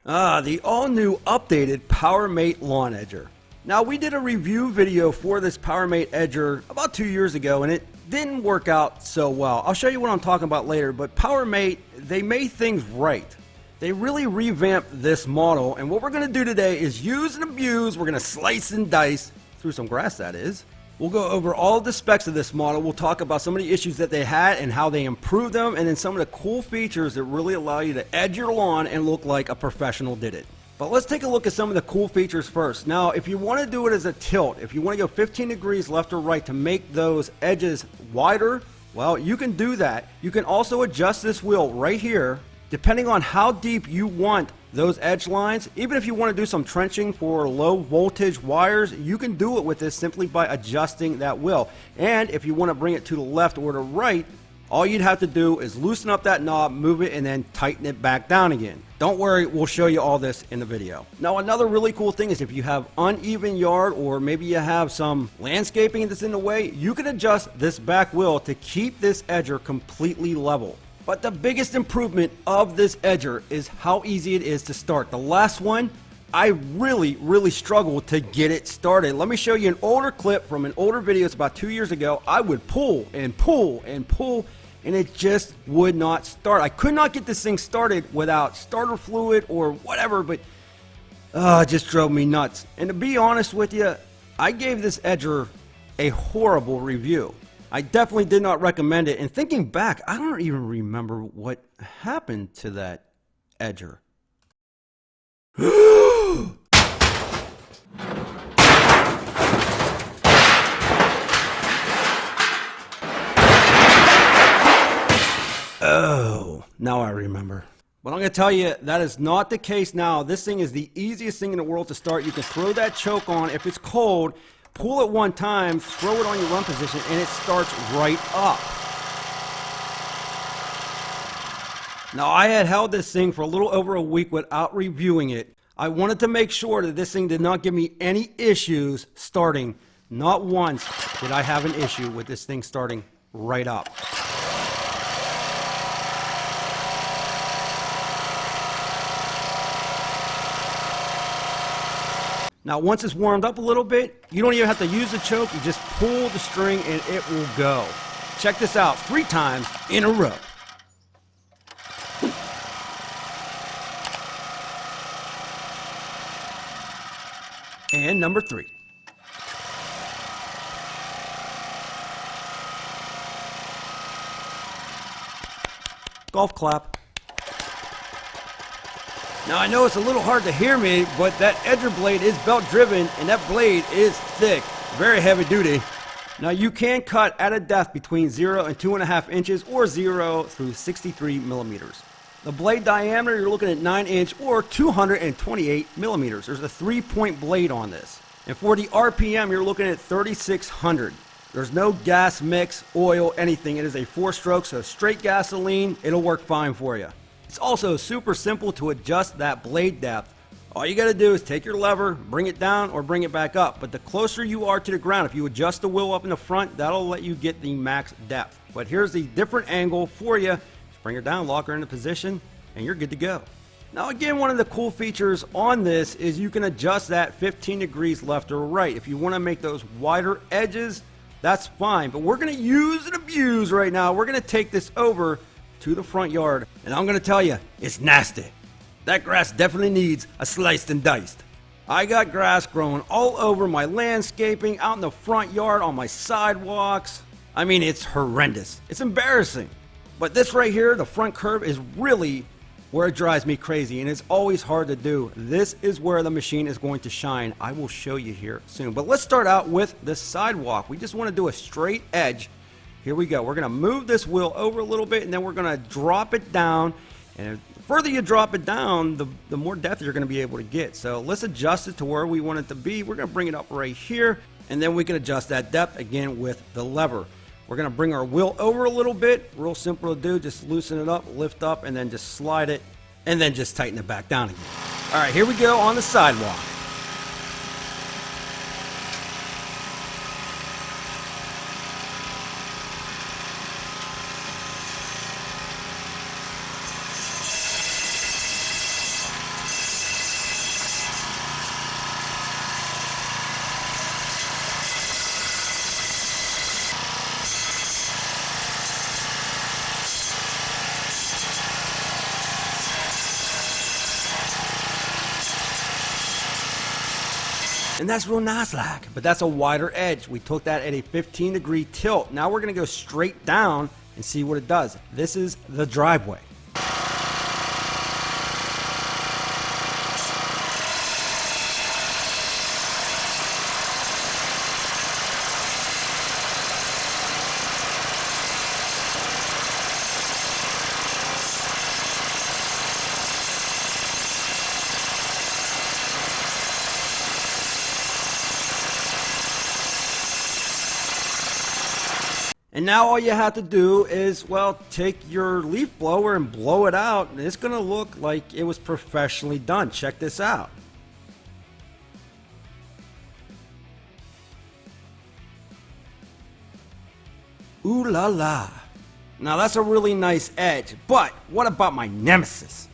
The all-new updated Powermate Lawn Edger. Now, we did a review video for this Powermate Edger about 2 years ago, and it didn't work out so well. I'll show you what I'm talking about later, but Powermate, they made things right. They really revamped this model, and what we're going to do today is use and abuse. We're going to slice and dice, through some grass that is. We'll go over all the specs of this model. We'll talk about some of the issues that they had and how they improved them, and then some of the cool features that really allow you to edge your lawn and look like a professional did it. But let's take a look at some of the cool features first. Now, if you want to do it as a tilt, if you want to go 15 degrees left or right to make those edges wider, well, you can do that. You can also adjust this wheel right here, depending on how deep you want those edge lines. Even if you want to do some trenching for low voltage wires, you can do it with this simply by adjusting that wheel. And if you want to bring it to the left or the right, all you'd have to do is loosen up that knob, move it, and then tighten it back down again. Don't worry, we'll show you all this in the video. Now, another really cool thing is if you have uneven yard, or maybe you have some landscaping that's in the way, you can adjust this back wheel to keep this edger completely level. But the biggest improvement of this edger is how easy it is to start. The last one, I really struggled to get it started. Let me show you an older clip from an older video. It's about 2 years ago. I would pull and pull and pull, and it just would not start. I could not get this thing started without starter fluid or whatever, but it just drove me nuts. And to be honest with you, I gave this edger a horrible review. I definitely did not recommend it. And thinking back, I don't even remember what happened to that edger. Oh, now I remember. But I'm going to tell you, that is not the case now. This thing is the easiest thing in the world to start. You can throw that choke on if it's cold, pull it one time, throw it on your run position, and it starts right up. Now, I had held this thing for a little over a week without reviewing it. I wanted to make sure that this thing did not give me any issues starting. Not once did I have an issue with this thing starting right up. Now, once it's warmed up a little bit, you don't even have to use the choke. You just pull the string and it will go. Check this out 3 times in a row. And number 3. Golf clap. Now, I know it's a little hard to hear me, but that edger blade is belt driven and that blade is thick, very heavy duty. Now, you can cut at a depth between 0 and 2.5 inches or 0 through 63 millimeters. The blade diameter, you're looking at 9-inch or 228 millimeters. There's a 3-point blade on this. And for the RPM, you're looking at 3,600. There's no gas mix, oil, anything. It is a 4-stroke, so straight gasoline, it'll work fine for you. It's also super simple to adjust that blade depth. All you got to do is take your lever, bring it down or bring it back up. But the closer you are to the ground, if you adjust the wheel up in the front, that'll let you get the max depth. But here's the different angle for you. Just bring her down, lock her into position, and you're good to go. Now again, one of the cool features on this is you can adjust that 15 degrees left or right. If you want to make those wider edges, that's fine. But we're going to use and abuse right now. We're going to take this over to the front yard, and I'm going to tell you, it's nasty. That grass definitely needs a sliced and diced. I got grass growing all over my landscaping, out in the front yard, on my sidewalks. I mean, it's horrendous. It's embarrassing. But this right here, the front curb, is really where it drives me crazy, and it's always hard to do. This is where the machine is going to shine. I will show you here soon. But let's start out with the sidewalk. We just want to do a straight edge. Here we go. We're going to move this wheel over a little bit, and then we're going to drop it down. And the further you drop it down, the more depth you're going to be able to get. So let's adjust it to where we want it to be. We're going to bring it up right here, and then we can adjust that depth again with the lever. We're going to bring our wheel over a little bit. Real simple to do. Just loosen it up, lift up, and then just slide it, and then just tighten it back down again. All right, here we go on the sidewalk. And that's real nice like, but that's a wider edge. We took that at a 15-degree tilt. Now we're gonna go straight down and see what it does. This is the driveway. And now all you have to do is, well, take your leaf blower and blow it out, and it's gonna look like it was professionally done. Check this out. Ooh la la. Now that's a really nice edge, but what about my nemesis,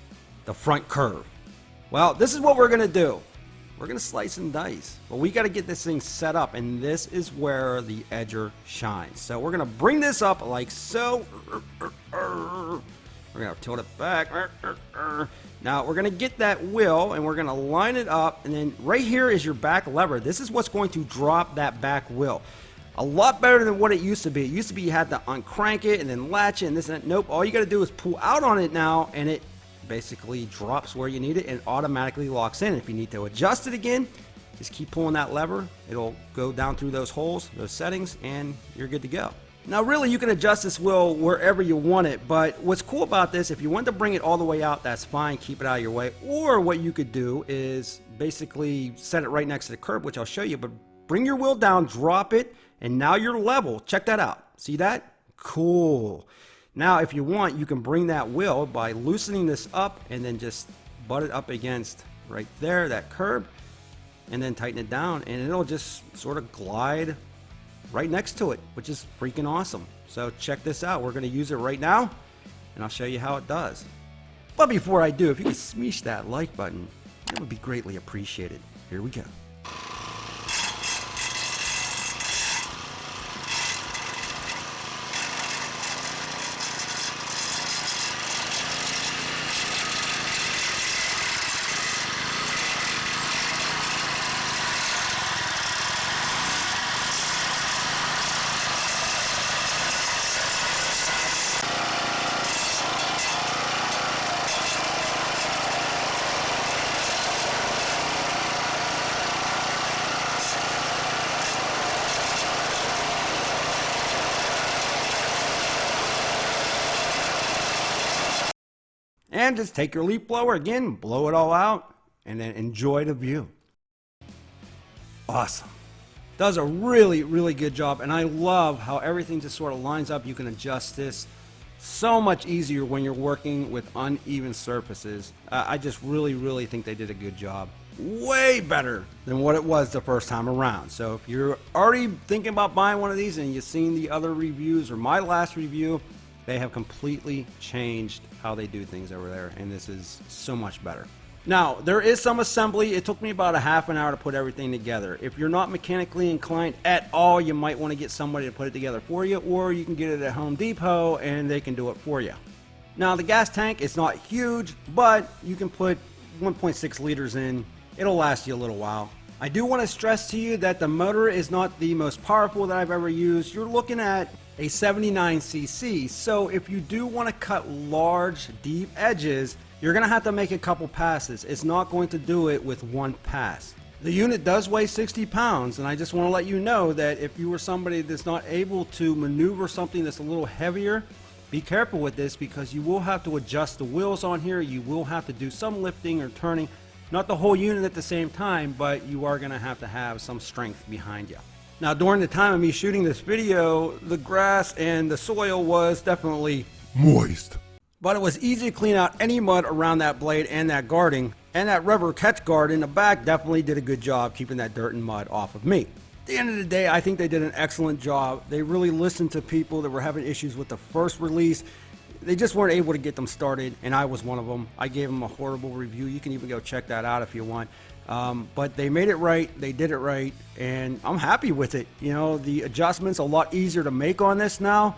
the front curve? Well, this is what we're gonna do. We're gonna slice and dice, but we gotta get this thing set up, and this is where the edger shines. So we're gonna bring this up like so. We're gonna tilt it back. Now we're gonna get that wheel and we're gonna line it up, and then right here is your back lever. This is what's going to drop that back wheel. A lot better than what it used to be. It used to be you had to uncrank it and then latch it and this and that. Nope, all you gotta do is pull out on it now, and it basically drops where you need it and automatically locks in. If you need to adjust it again, just keep pulling that lever. It'll go down through those holes, those settings, and you're good to go. Now really you can adjust this wheel wherever you want it, but what's cool about this, if you want to bring it all the way out, that's fine, keep it out of your way. Or what you could do is basically set it right next to the curb, which I'll show you, but bring your wheel down, drop it, and now you're level. Check that out. See that? Cool. Now, if you want, you can bring that wheel by loosening this up and then just butt it up against right there, that curb, and then tighten it down, and it'll just sort of glide right next to it, which is freaking awesome. So check this out. We're going to use it right now, and I'll show you how it does. But before I do, if you could smash that like button, it would be greatly appreciated. Here we go. And just take your leaf blower again, blow it all out, and then enjoy the view. Awesome. Does a really, really good job, and I love how everything just sort of lines up. You can adjust this so much easier when you're working with uneven surfaces. I just really, really think they did a good job. Way better than what it was the first time around. So if you're already thinking about buying one of these and you've seen the other reviews or my last review, they have completely changed how they do things over there, and this is so much better. Now, there is some assembly. It took me about a half an hour to put everything together. If you're not mechanically inclined at all, you might want to get somebody to put it together for you, or you can get it at Home Depot and they can do it for you. Now, the gas tank is not huge, but you can put 1.6 liters in. It'll last you a little while. I do want to stress to you that the motor is not the most powerful that I've ever used. You're looking at a 79cc, so if you do want to cut large, deep edges, you're going to have to make a couple passes. It's not going to do it with one pass. The unit does weigh 60 pounds, and I just want to let you know that if you were somebody that's not able to maneuver something that's a little heavier, be careful with this, because you will have to adjust the wheels on here. You will have to do some lifting or turning, not the whole unit at the same time, but you are going to have some strength behind you. Now, during the time of me shooting this video, the grass and the soil was definitely moist. But it was easy to clean out any mud around that blade and that guarding. And that rubber catch guard in the back definitely did a good job keeping that dirt and mud off of me. At the end of the day, I think they did an excellent job. They really listened to people that were having issues with the first release. They just weren't able to get them started, and I was one of them. I gave them a horrible review. You can even go check that out if you want. But they made it right, they did it right, and I'm happy with it. You know, the adjustments a lot easier to make on this now.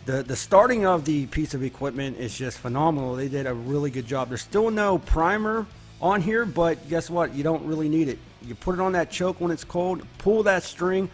The starting of the piece of equipment is just phenomenal. They did a really good job. There's still no primer on here, but guess what? You don't really need it. You put it on that choke when it's cold, pull that string,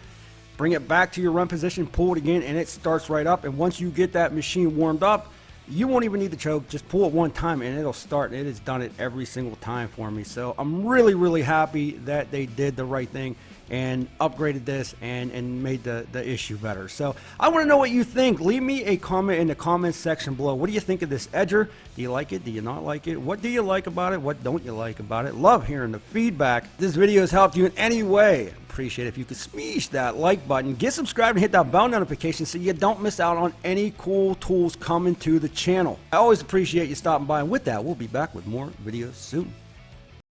bring it back to your run position, pull it again, and it starts right up. And once you get that machine warmed up, you won't even need the choke. Just pull it one time and it'll start. It has done it every single time for me. So I'm really, really happy that they did the right thing and upgraded this and made the issue better. So I want to know what you think. Leave me a comment in the comments section below. What do you think of this edger? Do you like it? Do you not like it? What do you like about it? What don't you like about it? Love hearing the feedback. If this video has helped you in any way, appreciate it if you could smash that like button, get subscribed, and hit that bell notification so you don't miss out on any cool tools coming to the channel. I always appreciate you stopping by, and with that, we'll be back with more videos soon.